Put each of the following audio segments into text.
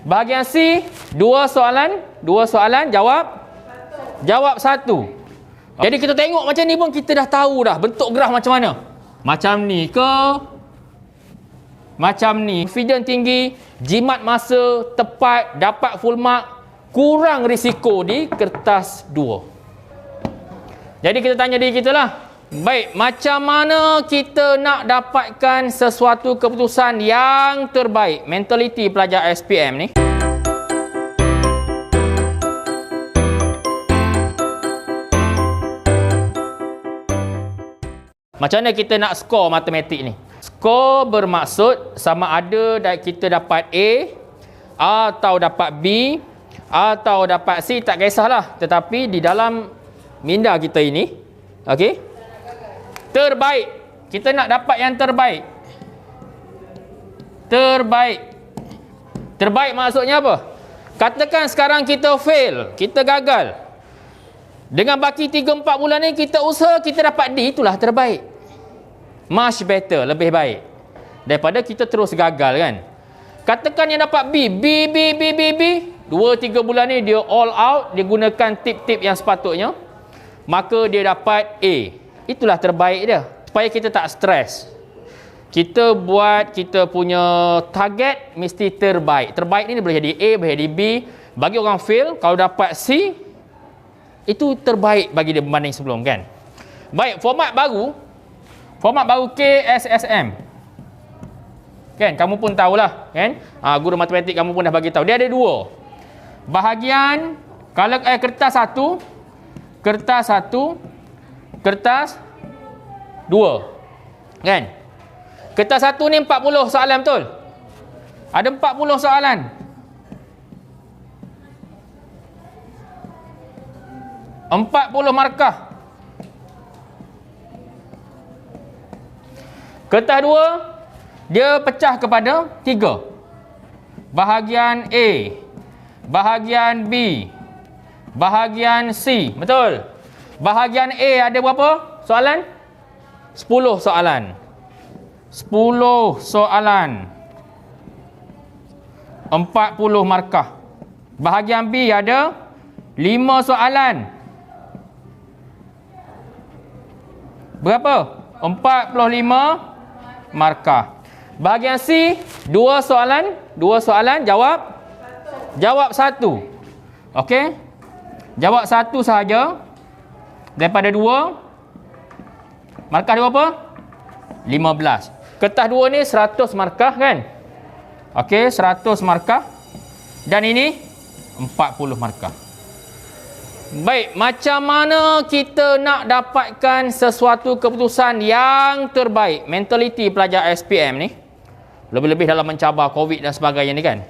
Bahagian C, dua soalan, jawab satu. Jadi kita tengok macam ni pun kita dah tahu dah bentuk graf macam mana. Macam ni ke? Macam ni. Confidence tinggi, jimat masa tepat, dapat full mark, kurang risiko di kertas 2. Jadi kita tanya diri kita lah. Baik, macam mana kita nak dapatkan sesuatu keputusan yang terbaik? Mentaliti pelajar SPM ni. Macam mana kita nak skor matematik ni? Skor bermaksud sama ada kita dapat A atau dapat B atau dapat C, tak kisahlah. Tetapi di dalam minda kita ini, okey, terbaik. Kita nak dapat yang terbaik. Terbaik maksudnya apa? Katakan sekarang kita fail, kita gagal. Dengan baki 3-4 bulan ni kita usaha, kita dapat D, itulah terbaik. Much better, lebih baik daripada kita terus gagal kan. Katakan yang dapat B 2-3 bulan ni dia all out, dia gunakan tip-tip yang sepatutnya, maka dia dapat A. Itulah terbaik dia. Supaya kita tak stres, kita buat kita punya target mesti terbaik. Terbaik ni boleh jadi A, boleh jadi B. Bagi orang fail, kalau dapat C, itu terbaik bagi dia berbanding sebelum kan. Baik, format baru KSSM. Kan, kamu pun tahulah kan. Guru matematik kamu pun dah bagi tahu. Dia ada dua. Bahagian kalau kertas 1, kertas 2. Kan? Kertas 1 ni 40 soalan betul? Ada 40 soalan. $40 markah. Kertas 2 dia pecah kepada 3. Bahagian A, bahagian B, bahagian C. Betul? Bahagian A ada berapa soalan? 10 soalan. 10 soalan. 40 markah. Bahagian B ada 5 soalan. Berapa? 45 markah. Bahagian C, 2 soalan, jawab 1. Okey? Jawab 1 sahaja daripada 2. Markah dia berapa? 15. Kertas 2 ni 100 markah kan? Okey, 100 markah. Dan ini 40 markah. Baik, macam mana kita nak dapatkan sesuatu keputusan yang terbaik? Mentaliti pelajar SPM ni, lebih-lebih dalam mencabar COVID dan sebagainya ni kan.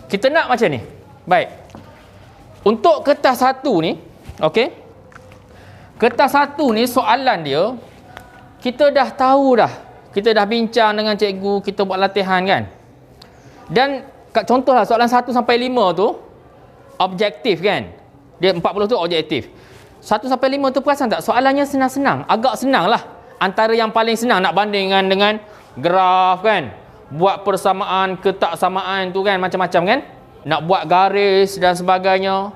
Kita nak macam ni. Baik. Untuk kertas 1 ni, okey. Kertas 1 ni soalan dia, kita dah tahu dah. Kita dah bincang dengan cikgu, kita buat latihan kan. Dan contohlah soalan 1 sampai 5 tu objektif kan. Dia 40 tu objektif. 1 sampai 5 tu perasan tak? Soalannya senang-senang. Agak senang lah. Antara yang paling senang nak bandingkan dengan graf kan. Buat persamaan, ketaksamaan tu kan. Macam-macam kan. Nak buat garis dan sebagainya.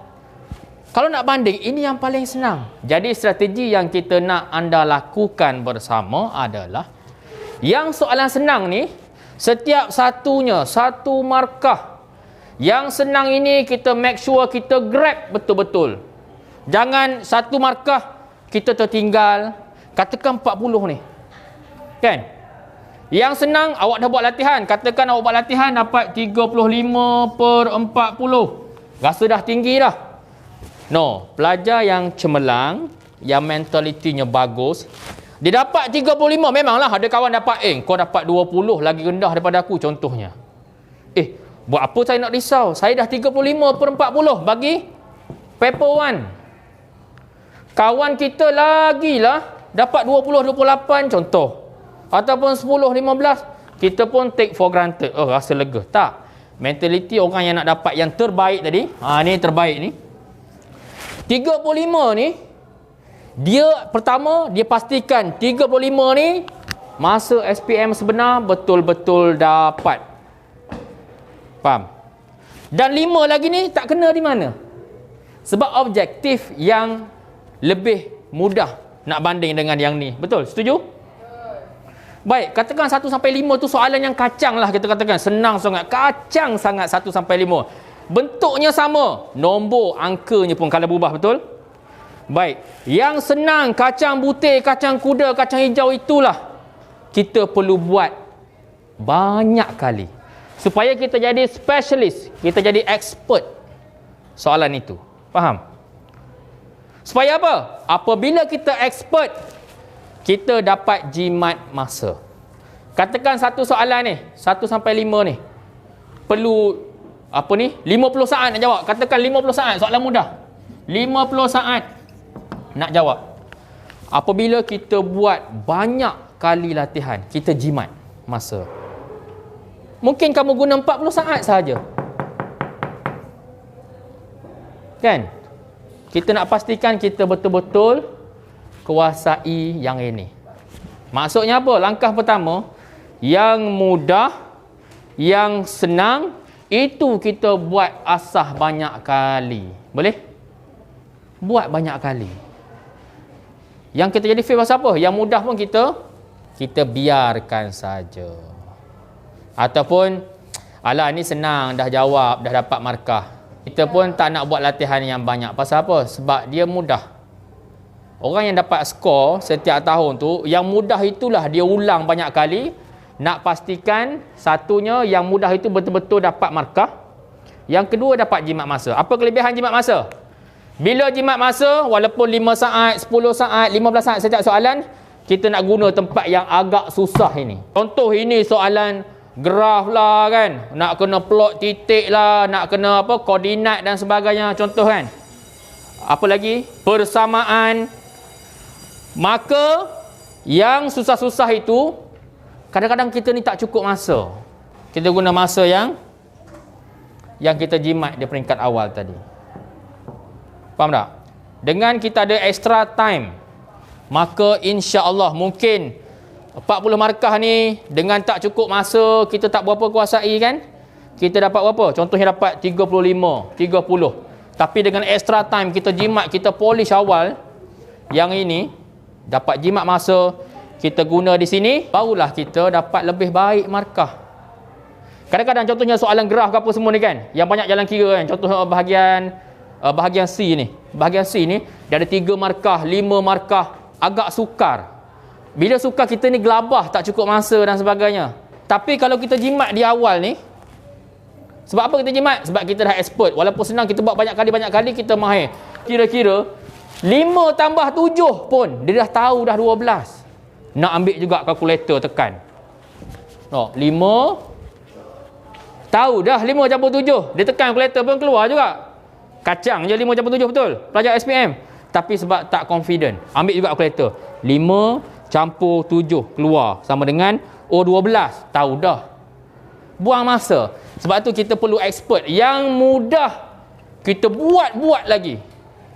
Kalau nak banding, ini yang paling senang. Jadi strategi yang kita nak anda lakukan bersama adalah yang soalan senang ni, setiap satunya 1 markah. Yang senang ini kita make sure kita grab betul-betul. Jangan 1 markah kita tertinggal. Katakan 40 ni. Kan? Yang senang awak dah buat latihan. Katakan awak buat latihan dapat 35/40. Rasa dah tinggi dah. No, pelajar yang cemerlang, yang mentalitinya bagus, dia dapat 35. Memanglah ada kawan dapat, kau dapat 20 lagi rendah daripada aku contohnya. Buat apa saya nak risau? Saya dah 35/40 bagi paper 1. Kawan kita lagi lah dapat 20/28 contoh. Ataupun 10/15. Kita pun take for granted. Rasa lega. Tak. Mentaliti orang yang nak dapat yang terbaik tadi. Ni terbaik ni. 35 ni, dia pertama, dia pastikan 35 ni masa SPM sebenar betul-betul dapat. Faham? Dan 5 lagi ni tak kena di mana? Sebab objektif yang lebih mudah nak banding dengan yang ni. Betul? Setuju? Baik, katakan 1 sampai 5 tu soalan yang kacang lah kita katakan. Senang sangat. Kacang sangat 1 sampai 5. Bentuknya sama. Nombor, angkanya pun kalau berubah, betul? Baik. Yang senang, kacang butir, kacang kuda, kacang hijau itulah kita perlu buat banyak kali. Supaya kita jadi specialist. Kita jadi expert soalan itu. Faham? Supaya apa? Apabila kita expert, kita dapat jimat masa. Katakan satu soalan ni, 1 sampai 5 ni, perlu 50 saat nak jawab. Katakan 50 saat, soalan mudah. 50 saat nak jawab. Apabila kita buat banyak kali latihan, kita jimat masa. Mungkin kamu guna 40 saat sahaja. Kan? Kita nak pastikan kita betul-betul kuasai yang ini. Maksudnya apa? Langkah pertama, yang mudah, yang senang, itu kita buat asah banyak kali. Boleh? Buat banyak kali. Yang kita jadi fail pasal apa? Yang mudah pun kita biarkan saja. Ataupun, alah ni senang, dah jawab, dah dapat markah. Kita pun tak nak buat latihan yang banyak. Pasal apa? Sebab dia mudah. Orang yang dapat skor setiap tahun tu, yang mudah itulah dia ulang banyak kali. Nak pastikan satunya yang mudah itu betul-betul dapat markah. Yang kedua dapat jimat masa. Apa kelebihan jimat masa? Bila jimat masa, walaupun 5 saat, 10 saat, 15 saat setiap soalan, kita nak guna tempat yang agak susah ini. Contoh ini soalan graf lah kan. Nak kena plot titik lah, nak kena apa, koordinat dan sebagainya. Contoh kan. Apa lagi? Persamaan. Maka yang susah-susah itu kadang-kadang kita ni tak cukup masa. Kita guna masa yang kita jimat di peringkat awal tadi. Faham tak? Dengan kita ada extra time, maka insya-Allah mungkin 40 markah ni dengan tak cukup masa, kita tak berapa kuasai kan? Kita dapat berapa? Contohnya dapat 35, 30. Tapi dengan extra time kita jimat, kita polish awal yang ini, dapat jimat masa, kita guna di sini, barulah kita dapat lebih baik markah. Kadang-kadang contohnya soalan graf ke apa semua ni kan, yang banyak jalan kira kan, contoh bahagian C ni. Bahagian C ni dia ada 3 markah, 5 markah, agak sukar. Bila sukar kita ni gelabah, tak cukup masa dan sebagainya. Tapi kalau kita jimat di awal ni, sebab apa kita jimat? Sebab kita dah expert. Walaupun senang kita buat banyak kali kita mahir. Kira-kira 5 tambah 7 pun dia dah tahu dah 12. Nak ambil juga kalkulator tekan. 5 tahu dah 5 campur 7. Dia tekan kalkulator pun keluar juga. Kacang je 5 campur 7 betul. Pelajar SPM. Tapi sebab tak confident, ambil juga kalkulator. 5 campur 7 keluar sama dengan 12. Tahu dah. Buang masa. Sebab tu kita perlu expert. Yang mudah kita buat lagi.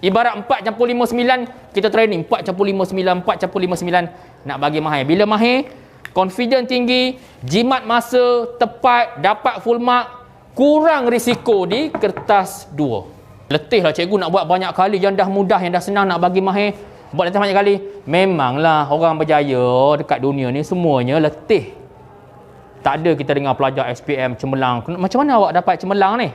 Ibarat 4 campur 5 9, kita training 4 campur 5 9, 4 campur 5 9 nak bagi mahir. Bila mahir, confident tinggi, jimat masa tepat, dapat full mark, kurang risiko di kertas 2. Letih lah cikgu nak buat banyak kali, yang dah mudah, yang dah senang nak bagi mahir, buat latihan banyak kali. Memanglah orang berjaya dekat dunia ni semuanya letih. Tak ada kita dengar pelajar SPM cemerlang. Macam mana awak dapat cemerlang ni?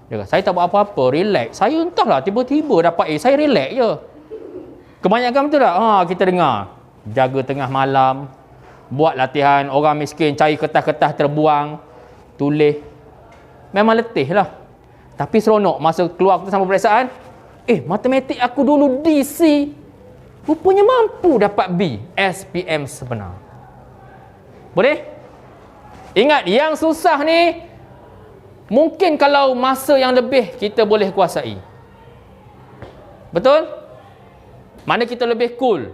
Dia kata, saya tak buat apa-apa, relax. Saya entahlah, tiba-tiba dapat A, saya relax je. Kebanyakan betul tak? Kita dengar. Jaga tengah malam, buat latihan, orang miskin cari kertas-kertas terbuang, tulis. Memang letih lah. Tapi seronok masa keluar kita sama peperiksaan. Matematik aku dulu DC, rupanya mampu dapat B. SPM sebenar. Boleh? Ingat, yang susah ni mungkin kalau masa yang lebih kita boleh kuasai. Betul? Mana kita lebih cool,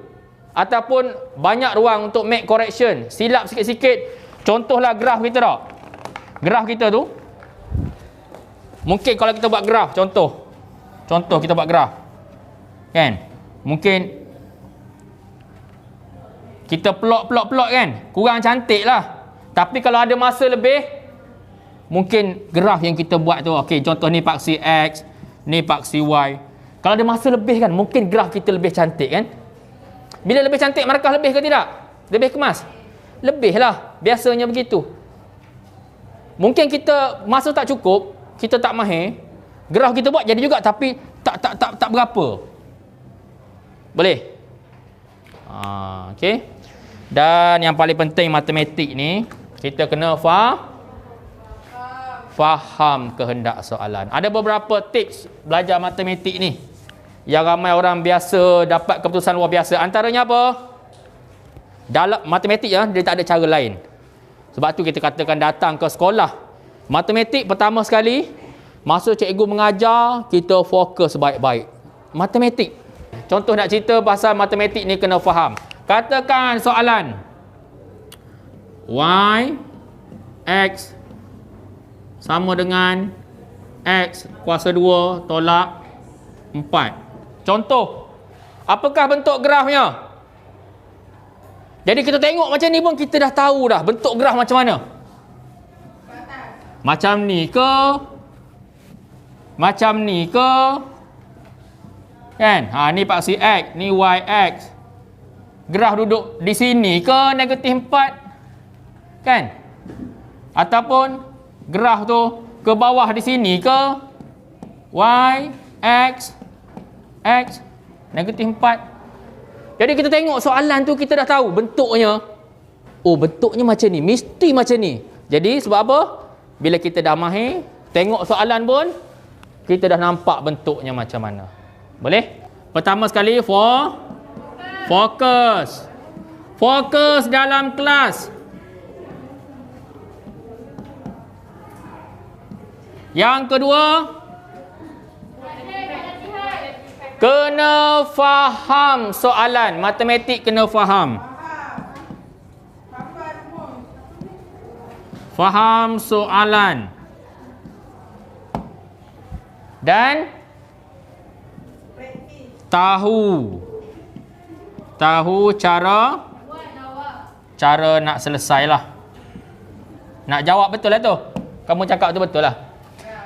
ataupun banyak ruang untuk make correction, silap sikit-sikit. Contohlah graf kita tak? Graf kita tu, mungkin kalau kita buat graf, contoh kita buat graf kan, mungkin kita plot kan, kurang cantik lah. Tapi kalau ada masa lebih, mungkin graf yang kita buat tu, okey, contoh ni paksi X, ni paksi Y. Kalau ada masa lebih kan, mungkin graf kita lebih cantik kan. Bila lebih cantik, markah lebih ke tidak? Lebih kemas? Lebih lah, biasanya begitu. Mungkin kita masa tak cukup, kita tak mahir, graf kita buat jadi juga tapi tak berapa. Boleh? Okey. Dan yang paling penting matematik ni, kita kena faham kehendak soalan. Ada beberapa tips belajar matematik ni yang ramai orang biasa dapat keputusan luar biasa. Antaranya apa? Dalam matematik ya, dia tak ada cara lain. Sebab tu kita katakan datang ke sekolah matematik pertama sekali, masa cikgu mengajar, kita fokus baik-baik. Matematik. Contoh nak cerita pasal matematik ni kena faham. Katakan soalan Y X sama dengan X kuasa 2 tolak 4. Contoh, apakah bentuk grafnya? Jadi kita tengok macam ni pun kita dah tahu dah bentuk graf macam mana. Macam ni ke? Macam ni ke? Kan? Ni paksi X, ni Y X. Graf duduk di sini ke negatif 4? Kan? Ataupun graf tu ke bawah di sini ke? Y X X negatif 4. Jadi kita tengok soalan tu kita dah tahu bentuknya. Oh, bentuknya macam ni, mesti macam ni. Jadi sebab apa? Bila kita dah mahir, tengok soalan pun kita dah nampak bentuknya macam mana. Boleh? Pertama sekali fokus. Fokus dalam kelas. Yang kedua, kena faham soalan. Matematik kena faham. Faham soalan. Dan tahu cara nak selesai lah. Nak jawab betul lah tu. Kamu cakap tu betul lah.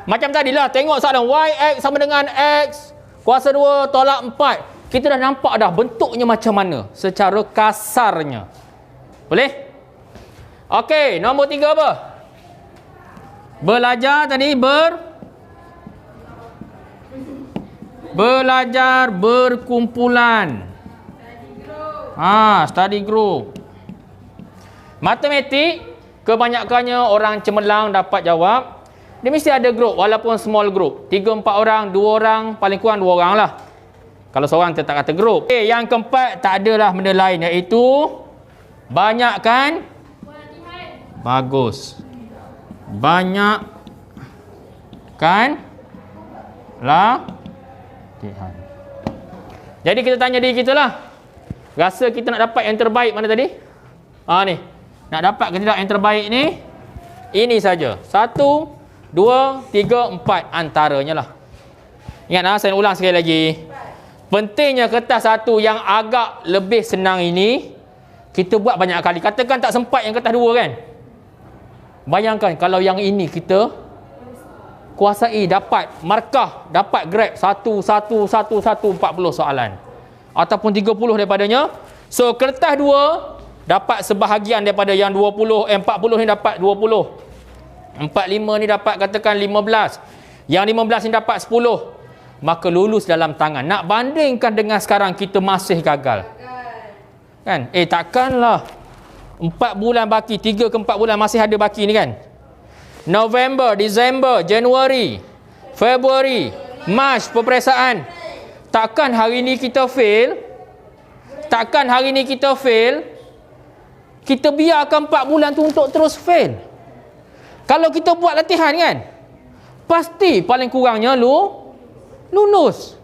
Macam tadi lah, tengok soalan Y X sama dengan X kuasa 2 tolak 4. Kita dah nampak dah bentuknya macam mana secara kasarnya. Boleh? Okey, nombor 3 apa? Belajar tadi belajar berkumpulan. Study group. Matematik kebanyakannya orang cemerlang dapat jawab. Dia mesti ada group walaupun small group. 3-4 orang, 2 orang, paling kurang 2 orang lah. Kalau seorang kita tak kata group. Yang keempat tak adalah benda lain iaitu banyakkan. Bagus. Banyakkan latihan. Jadi kita tanya diri kita lah. Rasa kita nak dapat yang terbaik mana tadi? Ni. Nak dapat ke tidak yang terbaik ni? Ini saja. 1, 2, 3, 4 antaranya lah. Ingat saya ulang sekali lagi. Pentingnya kertas satu yang agak lebih senang ini kita buat banyak kali. Katakan tak sempat yang kertas 2 kan? Bayangkan kalau yang ini kita kuasai, dapat markah, dapat grade 1, 40 soalan ataupun 30 daripadanya. So kertas 2 dapat sebahagian daripada yang 40 ni dapat 20. 45 ni dapat katakan 15. Yang 15 ni dapat 10. Maka lulus dalam tangan. Nak bandingkan dengan sekarang kita masih gagal. Kan? Takkanlah 4 bulan baki, 3 ke 4 bulan masih ada baki ni kan? November, Disember, Januari, Februari, Mac peperiksaan. Takkan hari ni kita fail? Takkan hari ni kita fail? Kita biarkan 4 bulan tu untuk terus fail. Kalau kita buat latihan kan, pasti paling kurangnya lulus.